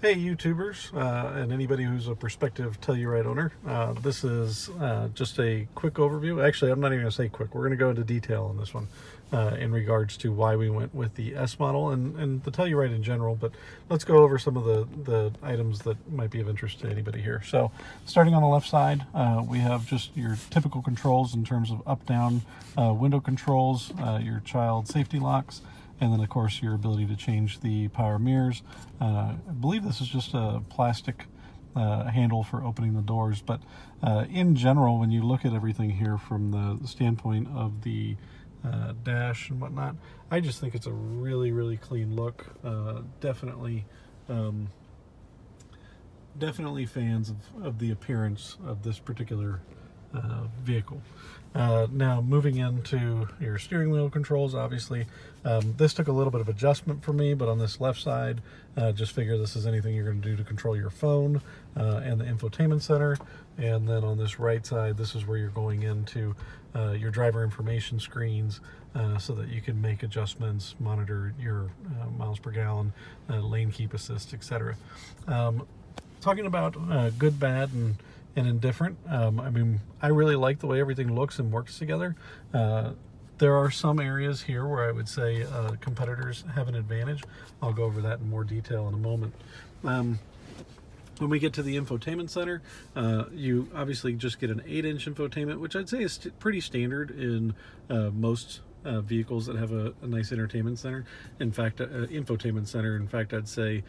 Hey YouTubers, and anybody who's a prospective Telluride owner. This is just a quick overview. Actually, I'm not even going to say quick. We're going to go into detail on this one in regards to why we went with the S model and the Telluride in general, but let's go over some of the items that might be of interest to anybody here. So starting on the left side, we have just your typical controls in terms of up-down window controls, your child safety locks, and then of course your ability to change the power mirrors. I believe this is just a plastic handle for opening the doors, but in general, when you look at everything here from the standpoint of the dash and whatnot, I just think it's a really clean look. Definitely fans of the appearance of this particular vehicle. Now moving into your steering wheel controls, obviously this took a little bit of adjustment for me, but on this left side, just figure this is anything you're going to do to control your phone and the infotainment center. And then on this right side, this is where you're going into your driver information screens so that you can make adjustments, monitor your miles per gallon, lane keep assist, etc. Talking about good, bad, and indifferent. I mean, I really like the way everything looks and works together. There are some areas here where I would say competitors have an advantage. I'll go over that in more detail in a moment. When we get to the infotainment center, you obviously just get an 8-inch infotainment, which I'd say is pretty standard in most vehicles that have a nice entertainment center. In fact, infotainment center, in fact, I'd say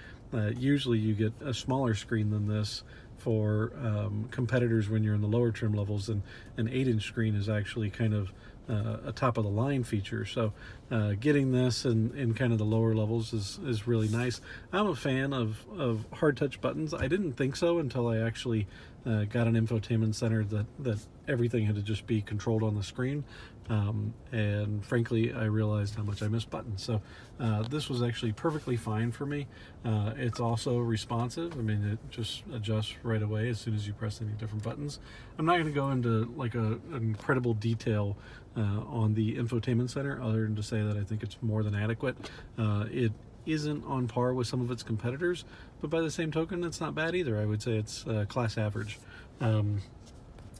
usually you get a smaller screen than this for competitors when you're in the lower trim levels, and an 8-inch screen is actually kind of a top of the line feature. So getting this in kind of the lower levels is really nice. I'm a fan of hard touch buttons. I didn't think so until I actually got an infotainment center that everything had to just be controlled on the screen. And frankly, I realized how much I miss buttons. So this was actually perfectly fine for me. It's also responsive. I mean, it just adjusts right away as soon as you press any different buttons. I'm not going to go into like an incredible detail on the infotainment center, other than to say that I think it's more than adequate. It isn't on par with some of its competitors, but by the same token, it's not bad either. I would say it's class average.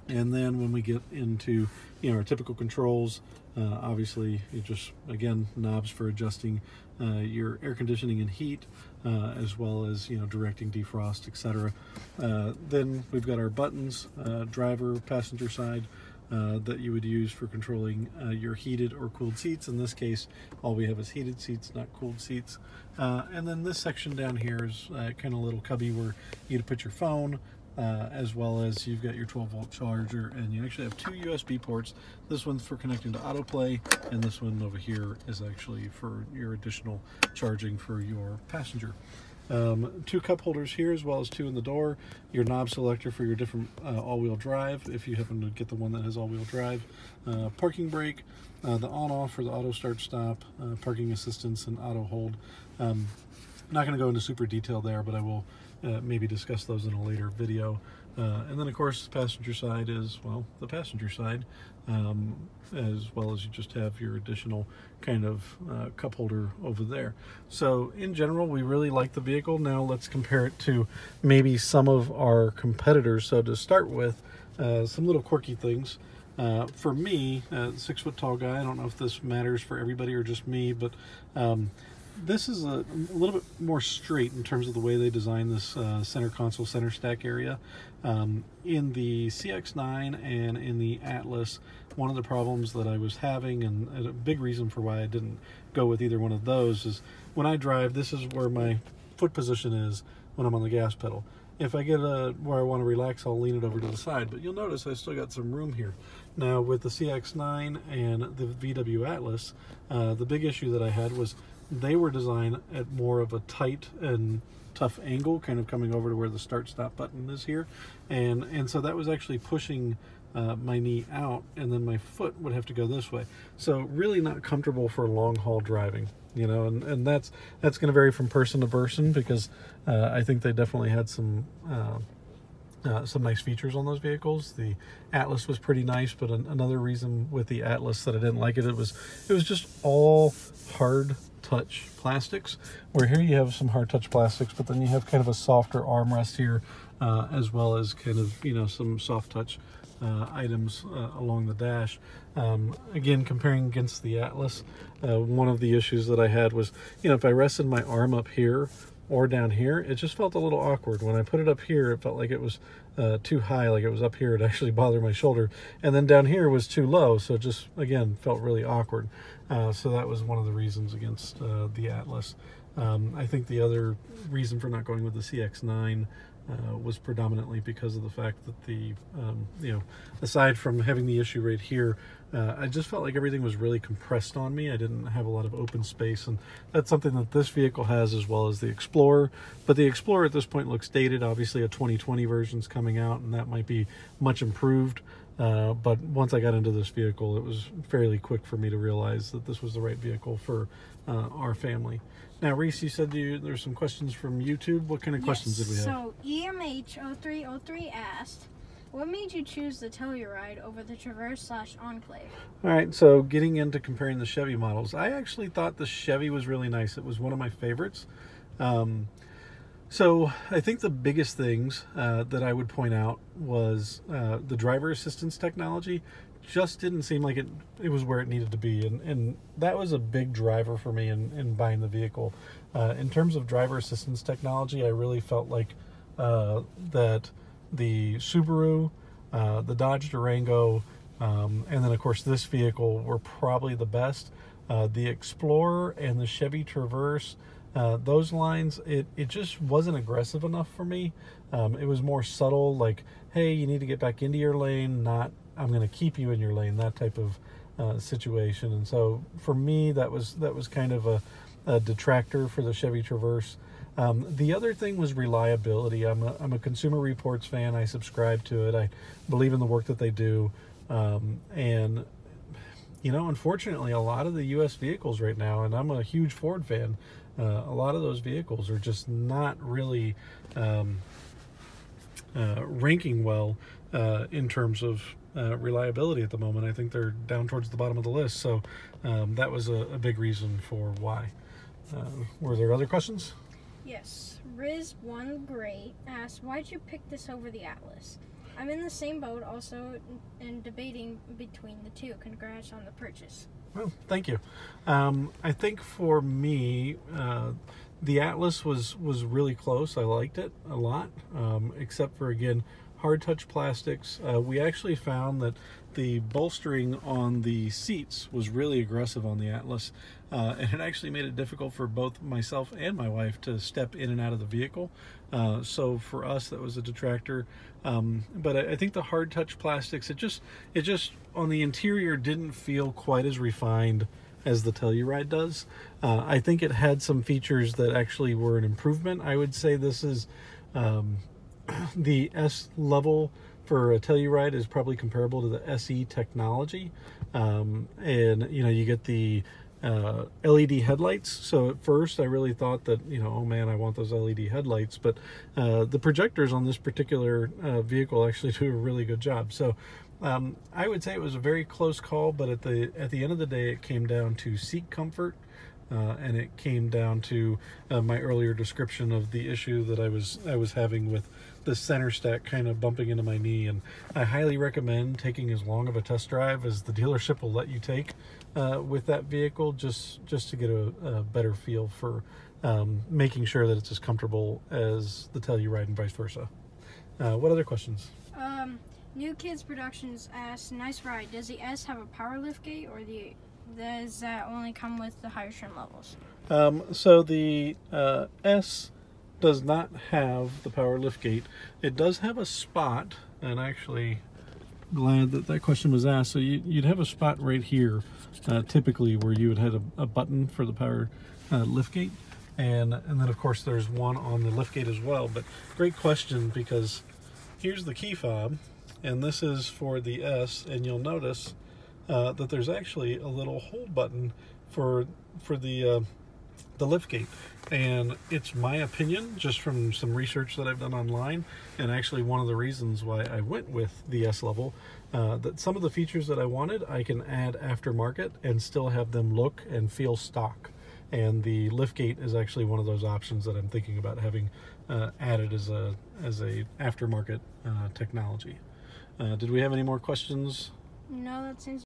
And then when we get into, our typical controls, obviously you just, again, knobs for adjusting your air conditioning and heat, as well as, directing defrost, etc. Then we've got our buttons, driver, passenger side, that you would use for controlling your heated or cooled seats. In this case, all we have is heated seats, not cooled seats. And then this section down here is kind of a little cubby where you put your phone, as well as you've got your 12-volt charger, and you actually have 2 USB ports. This one's for connecting to autoplay, and this one over here is actually for your additional charging for your passenger. 2 cup holders here, as well as 2 in the door. Your knob selector for your different all-wheel drive, if you happen to get the one that has all-wheel drive. Parking brake, the on-off for the auto start stop, parking assistance, and auto hold. I'm not going to go into super detail there, but I will maybe discuss those in a later video. And then of course the passenger side is, well, the passenger side, as well as you just have your additional kind of cup holder over there. So in general, we really like the vehicle. Now let's compare it to maybe some of our competitors. So to start with, some little quirky things. For me, 6-foot tall guy, I don't know if this matters for everybody or just me, but this is a little bit more straight in terms of the way they design this center console, center stack area. In the CX-9 and in the Atlas, one of the problems that I was having, and a big reason for why I didn't go with either one of those, is when I drive, this is where my foot position is when I'm on the gas pedal. If I get where I want to relax, I'll lean it over to the side, but you'll notice I still got some room here. Now with the CX-9 and the VW Atlas, the big issue that I had was they were designed at more of a tight and tough angle, kind of coming over to where the start stop button is here, and so that was actually pushing my knee out, and then my foot would have to go this way. So really not comfortable for long haul driving, and that's going to vary from person to person, because I think they definitely had some some nice features on those vehicles. The Atlas was pretty nice, but another reason with the Atlas that I didn't like it, it was just all hard touch plastics, where here you have some hard touch plastics, but then you have kind of a softer armrest here, as well as kind of, you know, some soft touch items along the dash. Again, comparing against the Atlas, one of the issues that I had was, you know, if I rested my arm up here or down here, it just felt a little awkward. When I put it up here, it felt like it was too high, like it was up here, it actually bothered my shoulder, and then down here was too low, so it just, again, felt really awkward. So that was one of the reasons against the Atlas. I think the other reason for not going with the CX-9 was predominantly because of the fact that the, you know, aside from having the issue right here, I just felt like everything was really compressed on me. I didn't have a lot of open space, and that's something that this vehicle has, as well as the Explorer. But the Explorer at this point looks dated. Obviously a 2020 version's coming out, and that might be much improved. But once I got into this vehicle, it was fairly quick for me to realize that this was the right vehicle for our family. Now, Reese, you said there's some questions from YouTube. What kind of questions did we have? So EMH0303 asked, what made you choose the Telluride over the Traverse/Enclave? All right, so getting into comparing the Chevy models, I actually thought the Chevy was really nice. It was one of my favorites. So I think the biggest things that I would point out was the driver assistance technology just didn't seem like it was where it needed to be, and that was a big driver for me in buying the vehicle. In terms of driver assistance technology, I really felt like that the Subaru, the Dodge Durango, and then of course this vehicle were probably the best. The Explorer and the Chevy Traverse, those lines, it just wasn't aggressive enough for me. It was more subtle, like, hey, you need to get back into your lane, not I'm going to keep you in your lane, that type of situation. And so for me, that was kind of a detractor for the Chevy Traverse. The other thing was reliability. I'm a Consumer Reports fan. I subscribe to it. I believe in the work that they do. And, you know, unfortunately, a lot of the U.S. vehicles right now, and I'm a huge Ford fan, a lot of those vehicles are just not really ranking well in terms of reliability at the moment. I think they're down towards the bottom of the list. So that was a big reason for why. Were there other questions? Yes. Riz1 Great asked, why'd you pick this over the Atlas? I'm in the same boat also and debating between the two. Congrats on the purchase. Well, thank you. I think for me, the Atlas was really close. I liked it a lot, except for, again, hard touch plastics. We actually found that the bolstering on the seats was really aggressive on the Atlas, and it actually made it difficult for both myself and my wife to step in and out of the vehicle. So for us, that was a detractor. But I think the hard touch plastics, it just on the interior didn't feel quite as refined as the Telluride does. I think it had some features that actually were an improvement. I would say this is the S level for a Telluride is probably comparable to the SE technology. And you know, you get the LED headlights. So at first I really thought that, you know, oh man, I want those LED headlights, but the projectors on this particular vehicle actually do a really good job. So I would say it was a very close call, but at the end of the day, it came down to seat comfort, and it came down to my earlier description of the issue that I was having with the center stack kind of bumping into my knee. And I highly recommend taking as long of a test drive as the dealership will let you take with that vehicle, just to get a better feel for making sure that it's as comfortable as the Telluride and vice versa. What other questions? New Kids Productions asks, nice ride. Does the S have a power liftgate, or does that only come with the higher trim levels? So the S does not have the power liftgate. It does have a spot, and actually glad that question was asked. So you'd have a spot right here, typically, where you would have a button for the power liftgate, and then of course there's one on the liftgate as well. But great question, because here's the key fob, and this is for the S, and you'll notice that there's actually a little hold button for the the liftgate. And it's my opinion, just from some research that I've done online, and actually one of the reasons why I went with the S-Level, that some of the features that I wanted, I can add aftermarket and still have them look and feel stock. And the liftgate is actually one of those options that I'm thinking about having added as a aftermarket technology. Did we have any more questions? No, that seems